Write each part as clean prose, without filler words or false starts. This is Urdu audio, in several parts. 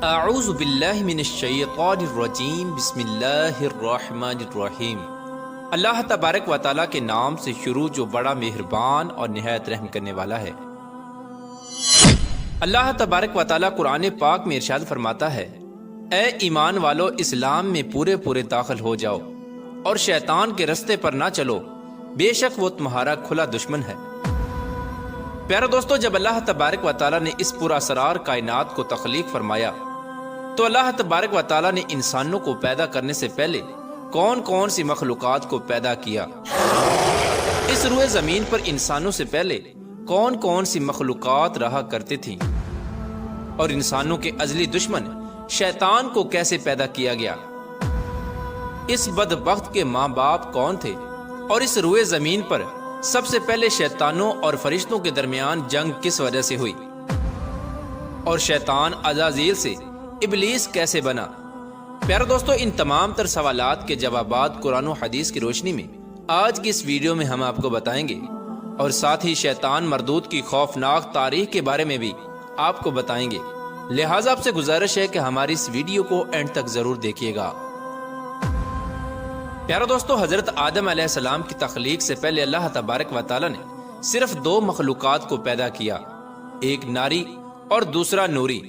اعوذ باللہ من الشیطان الرجیم بسم اللہ الرحمن الرحیم۔ اللہ تبارک و تعالیٰ کے نام سے شروع جو بڑا مہربان اور نہایت رحم کرنے والا ہے۔ اللہ تبارک و تعالیٰ قرآن پاک میں ارشاد فرماتا ہے، اے ایمان والو اسلام میں پورے پورے داخل ہو جاؤ اور شیطان کے رستے پر نہ چلو، بے شک وہ تمہارا کھلا دشمن ہے۔ پیارے دوستو، جب اللہ تبارک و تعالیٰ نے اس پورا اسرار کائنات کو تخلیق فرمایا تو اللہ تبارک و تعالیٰ نے انسانوں کو پیدا کرنے سے پہلے کون کون سی مخلوقات کو پیدا کیا؟ اس روئے زمین پر انسانوں سے پہلے کون کون سی مخلوقات رہا کرتی تھیں؟ اور انسانوں کے ازلی دشمن شیطان کو کیسے پیدا کیا گیا؟ اس بدبخت کے ماں باپ کون تھے؟ اور اس روئے زمین پر سب سے پہلے شیطانوں اور فرشتوں کے درمیان جنگ کس وجہ سے ہوئی؟ اور شیطان عزازیل سے ابلیس کیسے بنا؟ پیارے دوستو، ان تمام تر سوالات کے جوابات قرآن و حدیث کی روشنی میں آج کی اس ویڈیو میں ہم آپ کو بتائیں گے، اور ساتھ ہی شیطان مردود کی خوفناک تاریخ کے بارے میں بھی آپ کو بتائیں گے۔ لہٰذا آپ سے گزارش ہے کہ ہماری اس ویڈیو کو اینڈ تک ضرور دیکھیے گا۔ پیارے دوستو، حضرت آدم علیہ السلام کی تخلیق سے پہلے اللہ تبارک و تعالیٰ نے صرف دو مخلوقات کو پیدا کیا، ایک ناری اور دوسرا نوری۔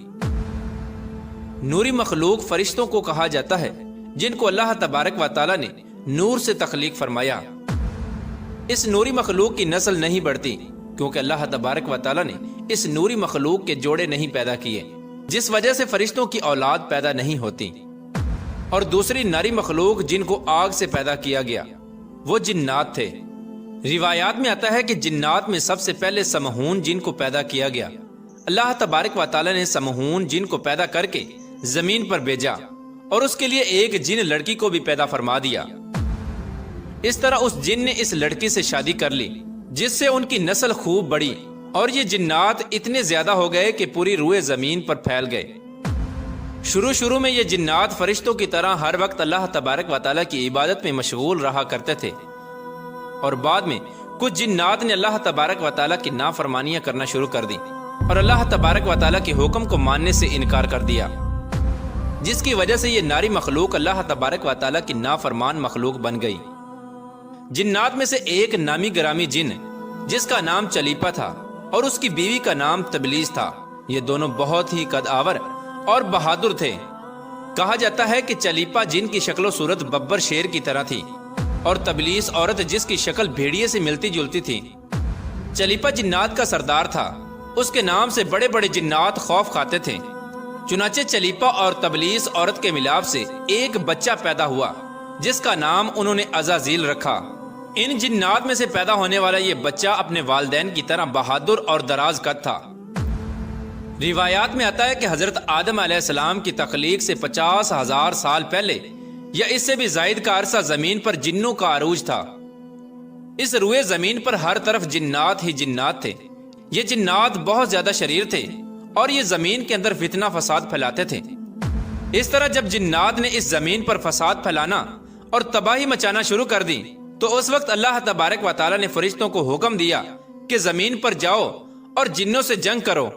نوری مخلوق فرشتوں کو کہا جاتا ہے، جن کو اللہ تبارک و تعالیٰ نے نور سے تخلیق فرمایا۔ اس نوری مخلوق کی نسل نہیں بڑھتی کیونکہ اللہ تبارک و تعالیٰ نے اس نوری مخلوق کے جوڑے نہیں پیدا کیے، جس وجہ سے فرشتوں کی اولاد پیدا نہیں ہوتی۔ اور دوسری ناری مخلوق جن کو آگ سے پیدا کیا گیا وہ جنات تھے۔ روایات میں آتا ہے کہ جنات میں سب سے پہلے سمہون جن کو پیدا کیا گیا۔ اللہ تبارک و تعالیٰ نے سمہون جن کو پیدا کر کے زمین پر بھیجا اور اس کے لیے ایک جن لڑکی کو بھی پیدا فرما دیا۔ اس طرح اس جن نے اس لڑکی سے شادی کر لی، جس سے ان کی نسل خوب بڑی اور یہ جنات اتنے زیادہ ہو گئے کہ پوری روئے زمین پر پھیل گئے۔ شروع میں یہ جنات فرشتوں کی طرح ہر وقت اللہ تبارک و تعالیٰ کی عبادت میں مشغول رہا کرتے تھے، اور بعد میں کچھ جنات نے اللہ تبارک و تعالیٰ کی نافرمانیاں کرنا شروع کر دی اور اللہ تبارک و تعالیٰ کے حکم کو ماننے سے انکار کر دیا، جس کی وجہ سے یہ ناری مخلوق اللہ تبارک و تعالیٰ کی نافرمان مخلوق بن گئی۔ جنات میں سے ایک نامی گرامی جن جس کا نام چلیپا تھا اور اس کی بیوی کا نام تبلیس تھا، یہ دونوں بہت ہی قد آور اور بہادر تھے۔ کہا جاتا ہے کہ چلیپا جن کی شکل و صورت ببر شیر کی طرح تھی اور تبلیس عورت جس کی شکل بھیڑیے سے ملتی جلتی تھی۔ چلیپا جنات کا سردار تھا، اس کے نام سے بڑے بڑے جنات خوف کھاتے تھے۔ چنانچہ چلیپا اور تبلیس عورت کے ملاپ سے ایک بچہ پیدا ہوا جس کا نام انہوں نے عزازیل رکھا۔ ان جنات میں سے پیدا ہونے والا یہ بچہ اپنے والدین کی طرح بہادر اور دراز قد تھا۔ روایات میں آتا ہے کہ حضرت آدم علیہ السلام کی تخلیق سے 50,000 سال پہلے یا اس سے بھی زائد کا عرصہ زمین پر جنوں کا عروج تھا۔ اس روئے زمین پر ہر طرف جنات ہی جنات تھے۔ یہ جنات بہت زیادہ شریر تھے اور یہ زمین کے اندر فتنہ فساد پھیلاتے تھے۔ اس طرح جب جنات نے اس زمین پر فساد پھیلانا اور تباہی مچانا شروع کر دی تو اس وقت اللہ تبارک و تعالیٰ نے فرشتوں کو حکم دیا کہ زمین پر جاؤ اور جنوں سے جنگ کرو۔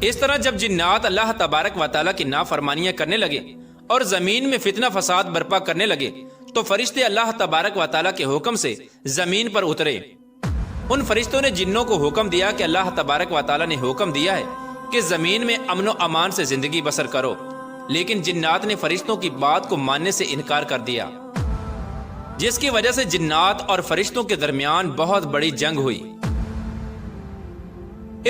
اس طرح جب جنات اللہ تبارک و تعالیٰ کی نافرمانیاں کرنے لگے اور زمین میں فتنہ فساد برپا کرنے لگے تو فرشتے اللہ تبارک و تعالیٰ کے حکم سے زمین پر اترے۔ ان فرشتوں نے جنوں کو حکم دیا کہ اللہ تبارک و تعالیٰ نے حکم دیا ہے کہ زمین میں امن و امان سے زندگی بسر کرو، لیکن جنات نے فرشتوں کی بات کو ماننے سے انکار کر دیا، جس کی وجہ سے جنات اور فرشتوں کے درمیان بہت بڑی جنگ ہوئی۔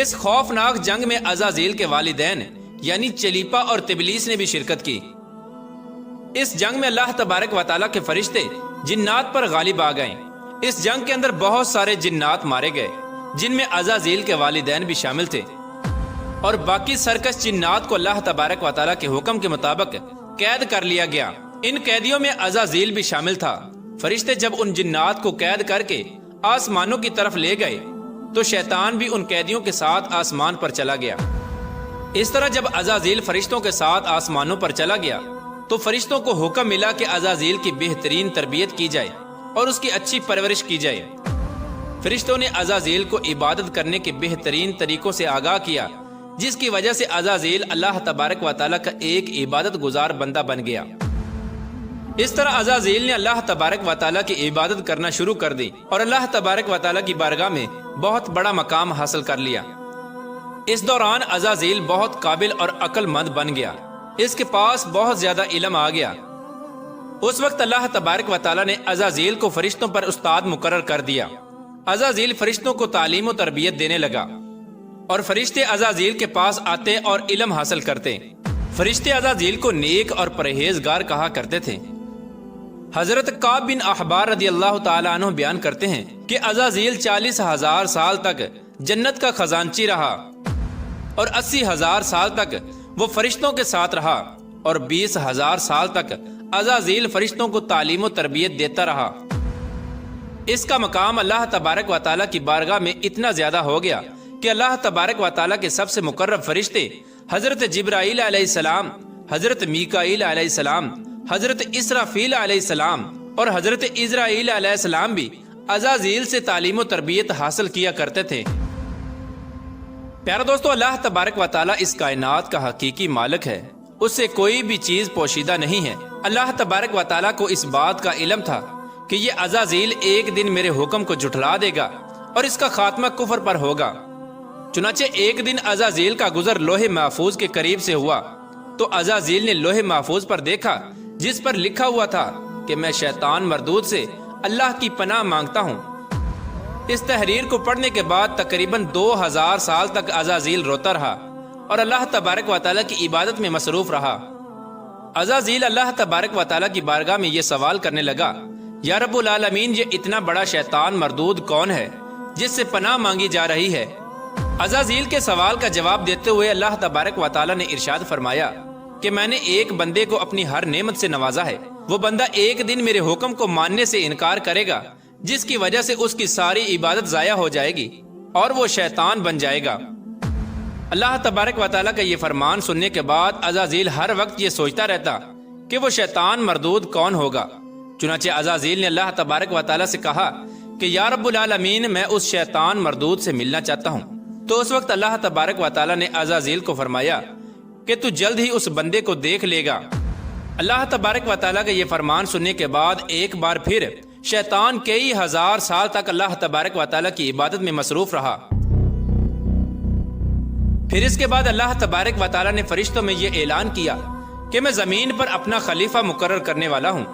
اس خوفناک جنگ میں عزازیل کے والدین یعنی چلیپا اور تبلیس نے بھی شرکت کی۔ اس جنگ میں اللہ تبارک و تعالیٰ کے فرشتے جنات پر غالب آ گئے۔ اس جنگ کے اندر بہت سارے جنات مارے گئے، جن میں عزازیل کے والدین بھی شامل تھے، اور باقی سرکش جنات کو اللہ تبارک و تعالیٰ کے حکم کے مطابق قید کر لیا گیا۔ ان قیدیوں میں عزازیل بھی شامل تھا۔ فرشتے جب ان جنات کو قید کر کے آسمانوں کی طرف لے گئے تو شیطان بھی ان قیدیوں کے ساتھ آسمان پر چلا گیا۔ اس طرح جب عزازیل فرشتوں کے ساتھ آسمانوں پر چلا گیا تو فرشتوں کو حکم ملا کہ عزازیل کی بہترین تربیت کی جائے اور اس کی اچھی پرورش کی جائے۔ فرشتوں نے عزازیل کو عبادت کرنے کے بہترین طریقوں سے آگاہ کیا، جس کی وجہ سے عزازیل اللہ تبارک و تعالیٰ کا ایک عبادت گزار بندہ بن گیا۔ اس طرح عزازیل نے اللہ تبارک و تعالیٰ کی عبادت کرنا شروع کر دی اور اللہ تبارک و تعالیٰ کی بارگاہ میں بہت بڑا مقام حاصل کر لیا۔ اس دوران عزازیل بہت قابل اور عقل مند بن گیا، اس کے پاس بہت زیادہ علم آ گیا۔ اس وقت اللہ تبارک و تعالیٰ نے عزازیل کو فرشتوں پر استاد مقرر کر دیا۔ عزازیل فرشتوں کو تعلیم و تربیت دینے لگا اور فرشتے عزازیل کے پاس آتے اور علم حاصل کرتے۔ فرشتے عزازیل کو نیک اور پرہیزگار کہا کرتے تھے۔ حضرت کعب بن احبار رضی اللہ تعالیٰ عنہ بیان کرتے ہیں کہ عزازیل 40,000 سال تک جنت کا خزانچی رہا اور 80,000 سال تک وہ فرشتوں کے ساتھ رہا اور 20,000 سال تک عزازیل فرشتوں کو تعلیم و تربیت دیتا رہا۔ اس کا مقام اللہ تبارک و تعالیٰ کی بارگاہ میں اتنا زیادہ ہو گیا کہ اللہ تبارک و تعالیٰ کے سب سے مقرب فرشتے حضرت جبرائیل علیہ السلام، حضرت میکائیل علیہ السلام، حضرت اسرافیل علیہ السلام اور حضرت عزرائیل علیہ السلام بھی عزازیل سے تعلیم و تربیت حاصل کیا کرتے تھے۔ پیارا دوستو، اللہ تبارک و تعالیٰ اس کائنات کا حقیقی مالک ہے، اس سے کوئی بھی چیز پوشیدہ نہیں ہے۔ اللہ تبارک و تعالیٰ کو اس بات کا علم تھا کہ یہ عزازیل ایک دن میرے حکم کو جھٹلا دے گا اور اس کا خاتمہ کفر پر ہوگا۔ چنانچہ ایک دن عزازیل کا گزر لوح محفوظ کے قریب سے ہوا تو عزازیل نے لوح محفوظ پر دیکھا جس پر لکھا ہوا تھا کہ میں شیطان مردود سے اللہ کی پناہ مانگتا ہوں۔ اس تحریر کو پڑھنے کے بعد تقریباً 2000 سال تک عزازیل روتا رہا اور اللہ تبارک و تعالیٰ کی عبادت میں مصروف رہا۔ عزازیل اللہ تبارک و تعالیٰ کی بارگاہ میں یہ سوال کرنے لگا، یا رب العالمین، یہ اتنا بڑا شیطان مردود کون ہے جس سے پناہ مانگی جا رہی ہے؟ عزازیل کے سوال کا جواب دیتے ہوئے اللہ تبارک و تعالیٰ نے ارشاد فرمایا کہ میں نے ایک بندے کو اپنی ہر نعمت سے نوازا ہے، وہ بندہ ایک دن میرے حکم کو ماننے سے انکار کرے گا جس کی وجہ سے اس کی ساری عبادت ضائع ہو جائے گی اور وہ شیطان بن جائے گا۔ اللہ تبارک و تعالیٰ کا یہ فرمان سننے کے بعد عزازیل ہر وقت یہ سوچتا رہتا کہ وہ شیطان مردود کون ہوگا۔ چنانچہ عزازیل نے اللہ تبارک و تعالیٰ سے کہا کہ یا رب العالمین، میں اس شیطان مردود سے ملنا چاہتا ہوں۔ تو اس وقت اللہ تبارک و تعالیٰ نے عزازیل کو فرمایا کہ تو جلد ہی اس بندے کو دیکھ لے گا۔ اللہ تبارک و تعالیٰ کا یہ فرمان سننے کے بعد ایک بار پھر شیطان کئی ہزار سال تک اللہ تبارک و تعالیٰ کی عبادت میں مصروف رہا۔ پھر اس کے بعد اللہ تبارک و تعالیٰ نے فرشتوں میں یہ اعلان کیا کہ میں زمین پر اپنا خلیفہ مقرر کرنے والا ہوں۔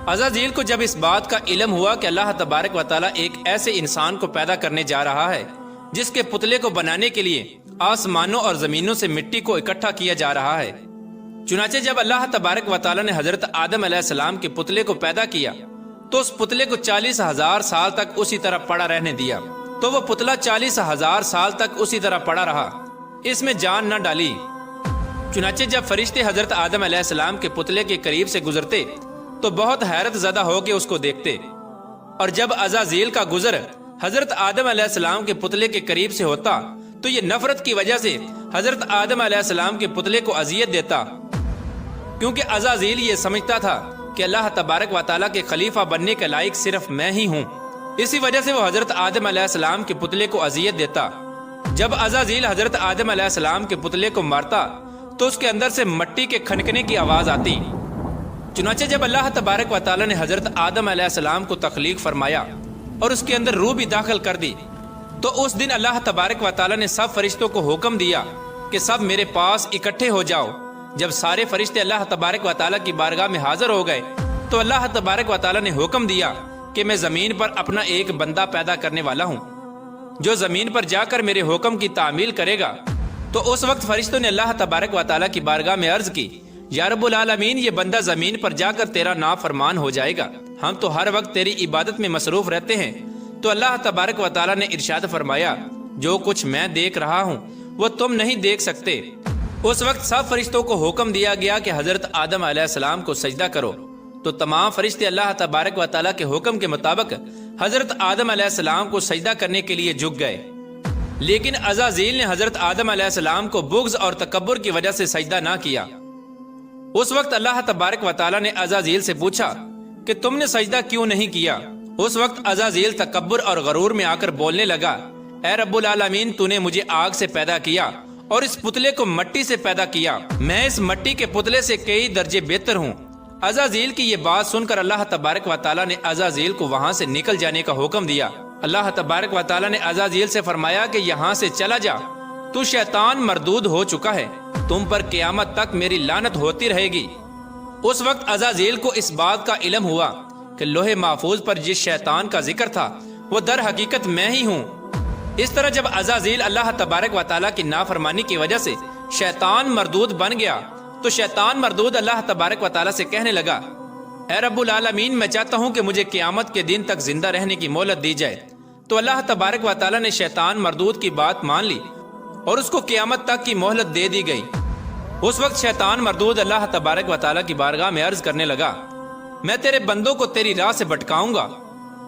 عزازیل کو جب اس بات کا علم ہوا کہ اللہ تبارک و تعالیٰ ایک ایسے انسان کو پیدا کرنے جا رہا ہے جس کے پتلے کو بنانے کے لیے آسمانوں اور زمینوں سے مٹی کو اکٹھا کیا جا رہا ہے، چنانچہ جب اللہ تبارک و تعالیٰ نے حضرت آدم علیہ السلام کے پتلے کو پیدا کیا تو اس پتلے کو 40,000 سال تک اسی طرح پڑا رہنے دیا، تو وہ پتلا 40,000 سال تک اسی طرح پڑا رہا، اس میں جان نہ ڈالی۔ چنانچہ جب فرشتے حضرت آدم علیہ السلام کے پتلے کے قریب سے گزرتے تو بہت حیرت زدہ ہو کے اس کو دیکھتے، اور جب عزازیل کا گزر حضرت آدم علیہ السلام کے پتلے کے قریب سے ہوتا تو یہ نفرت کی وجہ سے حضرت آدم علیہ السلام کے پتلے کو اذیت دیتا، کیونکہ عزازیل یہ سمجھتا تھا کہ اللہ تبارک و تعالیٰ کے خلیفہ بننے کے لائق صرف میں ہی ہوں، اسی وجہ سے وہ حضرت آدم علیہ السلام کے پتلے کو اذیت دیتا۔ جب عزازیل حضرت آدم علیہ السلام کے پتلے کو مارتا تو اس کے اندر سے مٹی کے کھنکنے کی آواز آتی۔ چنانچہ جب اللہ تبارک و تعالیٰ نے حضرت آدم علیہ السلام کو تخلیق فرمایا اور اس کے اندر روح بھی داخل کر دی تو اس دن اللہ تبارک و تعالیٰ نے سب فرشتوں کو حکم دیا کہ سب میرے پاس اکٹھے ہو جاؤ۔ جب سارے فرشتے اللہ تبارک و تعالیٰ کی بارگاہ میں حاضر ہو گئے تو اللہ تبارک و تعالیٰ نے حکم دیا کہ میں زمین پر اپنا ایک بندہ پیدا کرنے والا ہوں جو زمین پر جا کر میرے حکم کی تعمیل کرے گا۔ تو اس وقت فرشتوں نے اللہ تبارک و تعالیٰ کی بارگاہ میں عرض کی، یا رب العالمین، یہ بندہ زمین پر جا کر تیرا نافرمان ہو جائے گا، ہم تو ہر وقت تیری عبادت میں مصروف رہتے ہیں۔ تو اللہ تبارک و تعالیٰ نے ارشاد فرمایا، جو کچھ میں دیکھ رہا ہوں وہ تم نہیں دیکھ سکتے۔ اس وقت سب فرشتوں کو حکم دیا گیا کہ حضرت آدم علیہ السلام کو سجدہ کرو، تو تمام فرشتے اللہ تبارک و تعالیٰ کے حکم کے مطابق حضرت آدم علیہ السلام کو سجدہ کرنے کے لیے جھک گئے، لیکن عزازیل نے حضرت آدم علیہ السلام کو بغض اور تکبر کی وجہ سے سجدہ نہ کیا۔ اس وقت اللہ تبارک و تعالیٰ نے عزازیل سے پوچھا کہ تم نے سجدہ کیوں نہیں کیا؟ اس وقت عزازیل تکبر اور غرور میں آ کر بولنے لگا، اے رب العالمین تو نے مجھے آگ سے پیدا کیا اور اس پتلے کو مٹی سے پیدا کیا، میں اس مٹی کے پتلے سے کئی درجے بہتر ہوں۔ عزازیل کی یہ بات سن کر اللہ تبارک و تعالیٰ نے عزازیل کو وہاں سے نکل جانے کا حکم دیا۔ اللہ تبارک و تعالیٰ نے عزازیل سے فرمایا کہ یہاں سے چلا جا، تو شیطان مردود ہو چکا ہے، تم پر قیامت تک میری لعنت ہوتی رہے گی۔ اس وقت عزازیل کو اس بات کا علم ہوا کہ لوح محفوظ پر جس شیطان کا ذکر تھا وہ در حقیقت میں ہی ہوں۔ اس طرح جب عزازیل اللہ تبارک و تعالیٰ کی نافرمانی کی وجہ سے شیطان مردود بن گیا تو شیطان مردود اللہ تبارک و تعالیٰ سے کہنے لگا، اے رب العالمین میں چاہتا ہوں کہ مجھے قیامت کے دن تک زندہ رہنے کی مہلت دی جائے۔ تو اللہ تبارک و تعالیٰ نے شیطان مردود کی بات مان لی اور اس کو قیامت تک کی مہلت دے دی گئی۔ اس وقت شیطان مردود اللہ تبارک و تعالیٰ کی بارگاہ میں عرض کرنے لگا، میں تیرے بندوں کو تیری راہ سے بھٹکاؤں گا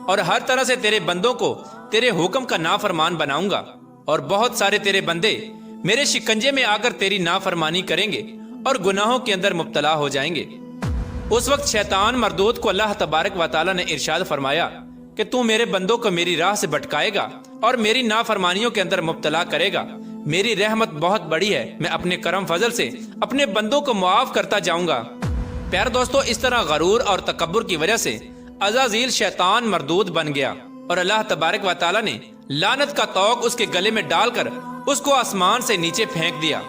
اور ہر طرح سے تیرے بندوں کو تیرے حکم کا نافرمان بناؤں گا، اور بہت سارے تیرے بندے میرے شکنجے میں آ کر تیری نافرمانی کریں گے اور گناہوں کے اندر مبتلا ہو جائیں گے۔ اس وقت شیطان مردود کو اللہ تبارک و تعالیٰ نے ارشاد فرمایا کہ تو میرے بندوں کو میری راہ سے بھٹکائے گا اور میری نافرمانیوں کے اندر مبتلا کرے گا، میری رحمت بہت بڑی ہے، میں اپنے کرم فضل سے اپنے بندوں کو معاف کرتا جاؤں گا۔ پیارے دوستو، اس طرح غرور اور تکبر کی وجہ سے عزازیل شیطان مردود بن گیا اور اللہ تبارک و تعالیٰ نے لعنت کا طوق اس کے گلے میں ڈال کر اس کو آسمان سے نیچے پھینک دیا،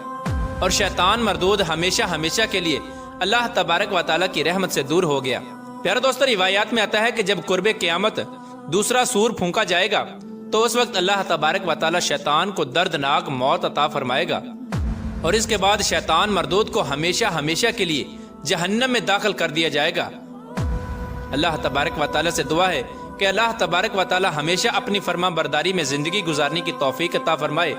اور شیطان مردود ہمیشہ ہمیشہ کے لیے اللہ تبارک و تعالیٰ کی رحمت سے دور ہو گیا۔ پیارے دوستو، روایات میں آتا ہے کہ جب قرب قیامت دوسرا سور پھونکا جائے گا تو اس وقت اللہ تبارک و تعالیٰ شیطان کو دردناک موت عطا فرمائے گا، اور اس کے بعد شیطان مردود کو ہمیشہ ہمیشہ کے لیے جہنم میں داخل کر دیا جائے گا۔ اللہ تبارک و تعالیٰ سے دعا ہے کہ اللہ تبارک و تعالیٰ ہمیشہ اپنی فرما برداری میں زندگی گزارنے کی توفیق عطا فرمائے۔